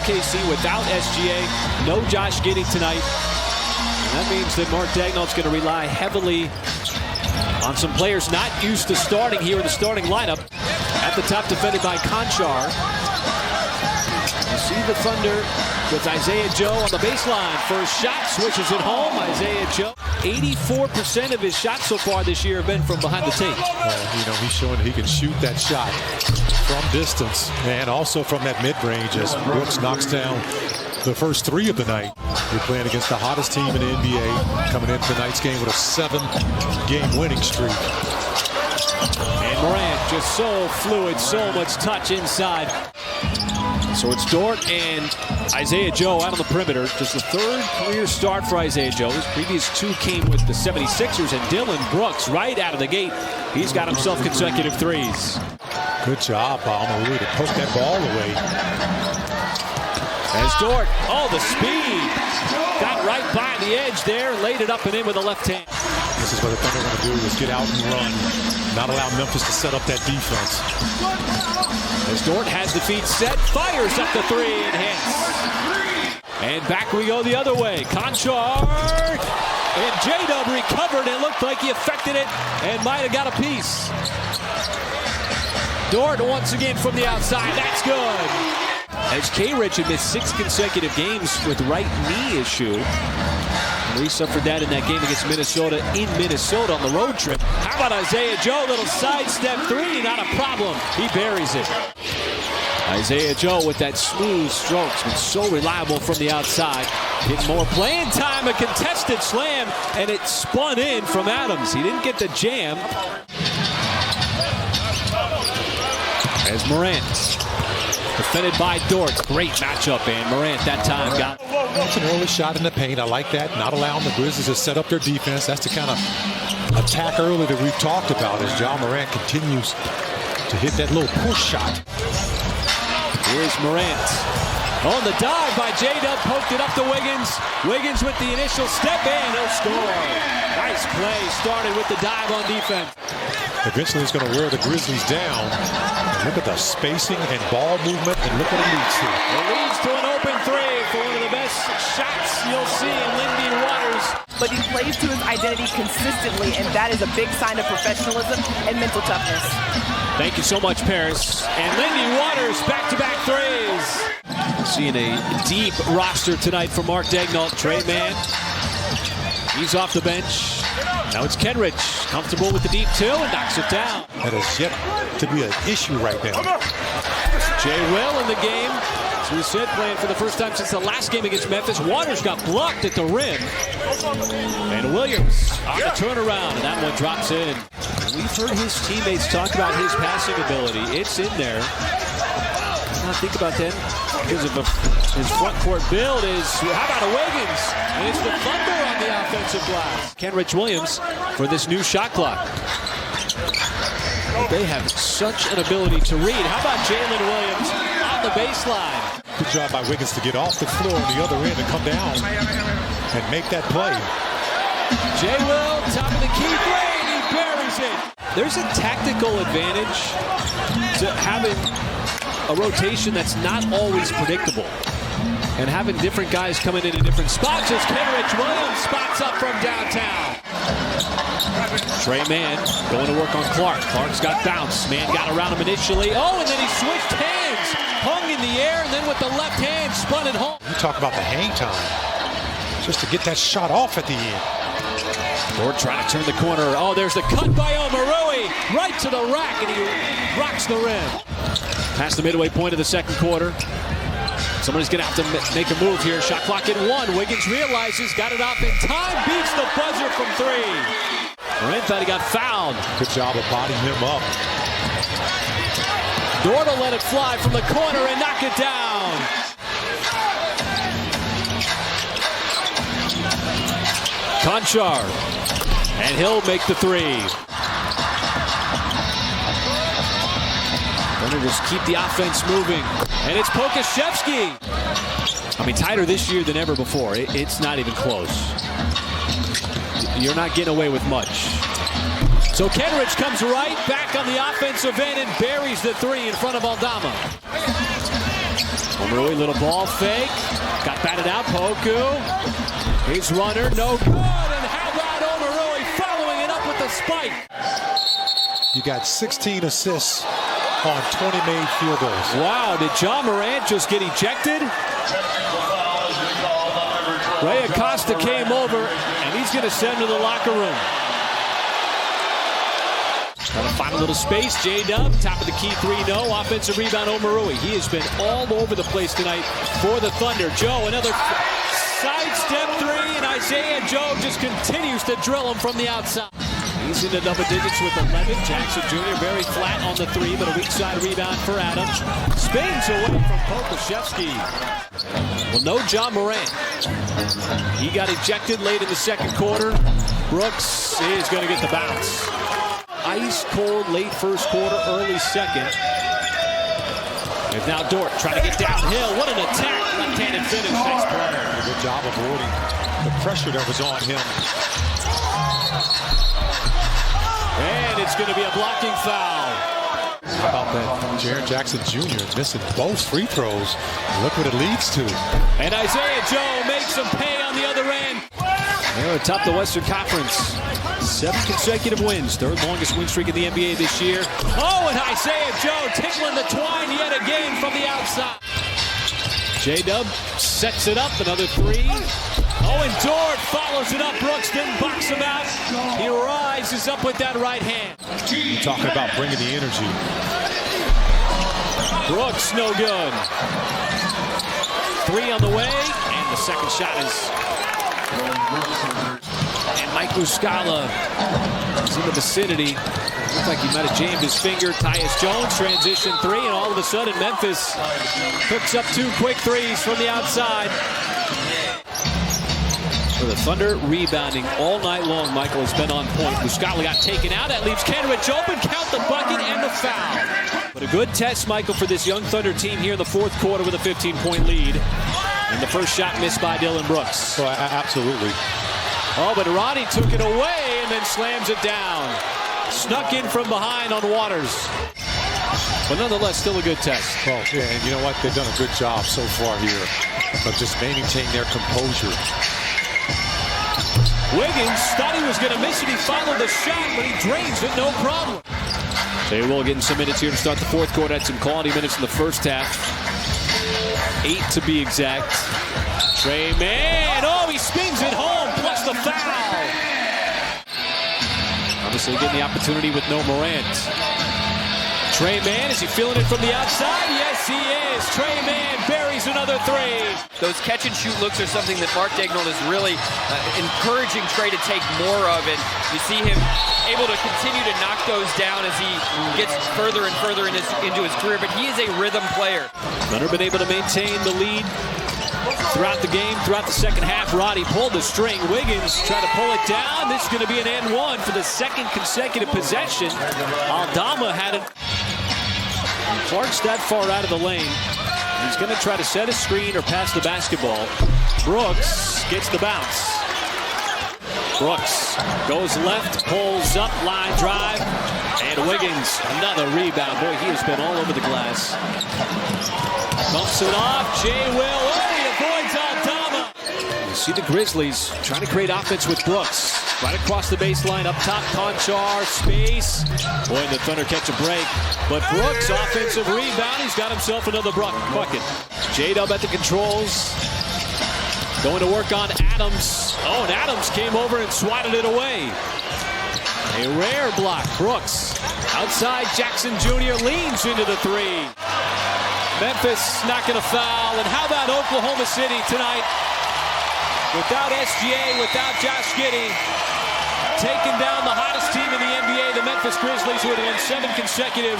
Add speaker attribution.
Speaker 1: OKC without SGA. No Josh Giddey tonight. And that means that Mark Daigneault's going to rely heavily on some players not used to starting here in the starting lineup. At the top, defended by Conchar. You see the Thunder with Isaiah Joe on the baseline. First shot, switches it home. Isaiah Joe. 84% of his shots so far this year have been from behind the tape.
Speaker 2: Well, he's showing he can shoot that shot from distance and also from that mid-range as Brooks knocks down the first three of the night. You're playing against the hottest team in the NBA, coming into tonight's game with a 7-game winning streak.
Speaker 1: And Morant just so fluid, so much touch inside. So it's Dort and Isaiah Joe out on the perimeter. Just the third career start for Isaiah Joe. His previous two came with the 76ers, and Dillon Brooks right out of the gate. He's got himself consecutive threes.
Speaker 2: Good job, Alma, to poke that ball away.
Speaker 1: As Dort, the speed. Got right by the edge there, laid it up and in with the left hand.
Speaker 2: This is what the Thunder are going to do, is get out and run. Not allow Memphis to set up that defense.
Speaker 1: As Dort has the feet set, fires up the three and hits. And back we go the other way. Conchar. And J-Dub recovered. It looked like he affected it and might have got a piece. Dort once again from the outside. That's good. As K-Rich had missed 6 consecutive games with right knee issue. And he suffered that in that game against Minnesota in Minnesota on the road trip. How about Isaiah Joe? Little sidestep three, not a problem. He buries it. Isaiah Joe with that smooth strokes, been so reliable from the outside. Getting more playing time, a contested slam, and it spun in from Adams. He didn't get the jam. As Morant, defended by Dort. Great matchup, and Morant that time got.
Speaker 2: That's an early shot in the paint. I like that. Not allowing the Grizzlies to set up their defense. That's the kind of attack early that we've talked about as Ja Morant continues to hit that little push shot.
Speaker 1: Here's Morant. On the dive by J-Dub, poked it up to Wiggins. Wiggins with the initial step in, he'll score. Nice play, started with the dive on defense.
Speaker 2: Eventually it's going to wear the Grizzlies down. And look at the spacing and ball movement, and look what it leads to.
Speaker 1: It leads to an open three for one of the best shots you'll see in Lindy Waters.
Speaker 3: But he plays to his identity consistently, and that is a big sign of professionalism and mental toughness.
Speaker 1: Thank you so much, Paris. And Lindy Waters, back-to-back threes. Seeing a deep roster tonight for Mark Daigneault. Trey Mann, he's off the bench. Now it's Kenrich, comfortable with the deep two and knocks it down.
Speaker 2: That is yet to be an issue right now.
Speaker 1: Jay Will in the game. As we said, playing for the first time since the last game against Memphis. Waters got blocked at the rim. And Williams on the turnaround, and that one drops in. We've heard his teammates talk about his passing ability. It's in there. Now think about that. Because of his front court build is, how about a Wiggins? And it's the Thunder on the offensive glass. Kenrich Williams for this new shot clock. They have such an ability to read. How about Jalen Williams on the baseline?
Speaker 2: Good job by Wiggins to get off the floor on the other end and come down and make that play.
Speaker 1: Jay Will, top of the key three, and he buries it. There's a tactical advantage to having a rotation that's not always predictable. And having different guys coming in different spots as Kenrich Williams spots up from downtown. Trey Mann going to work on Clark. Clark's got bounce. Mann got around him initially. And then he switched hands. Hung in the air, and then with the left hand, spun it home.
Speaker 2: You talk about the hang time. Just to get that shot off at the end.
Speaker 1: Dort trying to turn the corner. There's the cut by Omarui. Right to the rack, and he rocks the rim. Past the midway point of the second quarter. Somebody's going to have to make a move here. Shot clock at 1. Wiggins realizes, got it off in time, beats the buzzer from 3. Morant thought he got fouled.
Speaker 2: Good job of bodying him up.
Speaker 1: Dort will let it fly from the corner and knock it down. Conchar, and he'll make the 3. Gonna just keep the offense moving. And it's Pokashevsky. I mean, tighter this year than ever before. It's not even close. You're not getting away with much. So Kenrich comes right back on the offensive end and buries the 3 in front of Aldama. Omoruyi, little ball fake. Got batted out. Poku. His runner, no good. And how about Omoruyi following it up with the spike?
Speaker 2: You got 16 assists on 20 made field goals.
Speaker 1: Wow, did John Morant just get ejected? Ray Acosta came over, and he's going to send him to the locker room. Trying to find a little space. J-Dub, top of the key three, no. Offensive rebound, Omoruyi. He has been all over the place tonight for the Thunder. Joe, another sidestep three, and Isaiah Joe just continues to drill him from the outside. He's into double digits with 11. Jackson Jr. very flat on the three, but a weak side rebound for Adams. Spins away from Pokusevski. Well, no John Morant. He got ejected late in the second quarter. Brooks is going to get the bounce. Ice cold late first quarter, early second. And now Dort trying to get downhill. What an attack. Left-handed finish. Nice play.
Speaker 2: Good job avoiding the pressure that was on him.
Speaker 1: And it's going to be a blocking foul.
Speaker 2: How about that? Jaren Jackson Jr. missing both free throws. Look what it leads to.
Speaker 1: And Isaiah Joe makes him pay on the other end. They're atop the Western Conference. 7 consecutive wins. Third longest win streak in the NBA this year. Oh, and Isaiah Joe tickling the twine yet again from the outside. J-Dub sets it up. Another three. Oh, and Dort follows it up. Brooks didn't box him out. He rises up with that right hand.
Speaker 2: You're talking about bringing the energy.
Speaker 1: Brooks, no good. Three on the way, and the second shot is... And Mike Muscala is in the vicinity. Looks like he might have jammed his finger. Tyus Jones, transition three, and all of a sudden Memphis cooks up 2 quick threes from the outside. For the Thunder, rebounding all night long. Michael has been on point. Muscala got taken out. That leaves Kenrich open. Count the bucket and the foul. But a good test, Michael, for this young Thunder team here in the fourth quarter with a 15-point lead. And the first shot missed by Dillon Brooks.
Speaker 2: Oh, absolutely.
Speaker 1: Oh, but Ronnie took it away and then slams it down. Snuck in from behind on Waters. But nonetheless, still a good test.
Speaker 2: Well, yeah, and you know what? They've done a good job so far here of just maintaining their composure.
Speaker 1: Wiggins thought he was going to miss it. He followed the shot, but he drains it, no problem. They will get in some minutes here to start the fourth quarter. Had some quality minutes in the first half. 8 to be exact. Trey Mann, oh, he spins it home, plus the foul. Obviously getting the opportunity with no Morant. Trey Mann, is he feeling it from the outside? Yes, he is. Trey Mann buries another three.
Speaker 4: Those catch-and-shoot looks are something that Mark Daigneault is really encouraging Trey to take more of, and you see him able to continue to knock those down as he gets further and further into his career, but he is a rhythm player.
Speaker 1: Thunder been able to maintain the lead throughout the game, throughout the second half. Roddy pulled the string. Wiggins tried to pull it down. This is going to be an and one for the second consecutive possession. Aldama had it. Clark's that far out of the lane. He's going to try to set a screen or pass the basketball. Brooks gets the bounce. Brooks goes left, pulls up, line drive, and Wiggins, another rebound. Boy, he has been all over the glass. Bumps it off, Jay Will, oh, he avoids Aldama. You see the Grizzlies trying to create offense with Brooks. Right across the baseline, up top, Conchar, space. Boy, the Thunder catch a break. But Brooks, offensive rebound, he's got himself another bucket. J-Dub at the controls. Going to work on Adams. Oh, and Adams came over and swatted it away. A rare block. Brooks outside. Jackson Jr. leans into the three. Memphis not going to foul. And how about Oklahoma City tonight? Without SGA, without Josh Giddey, taking down the hottest team in the NBA, the Memphis Grizzlies, who had won 7 consecutive.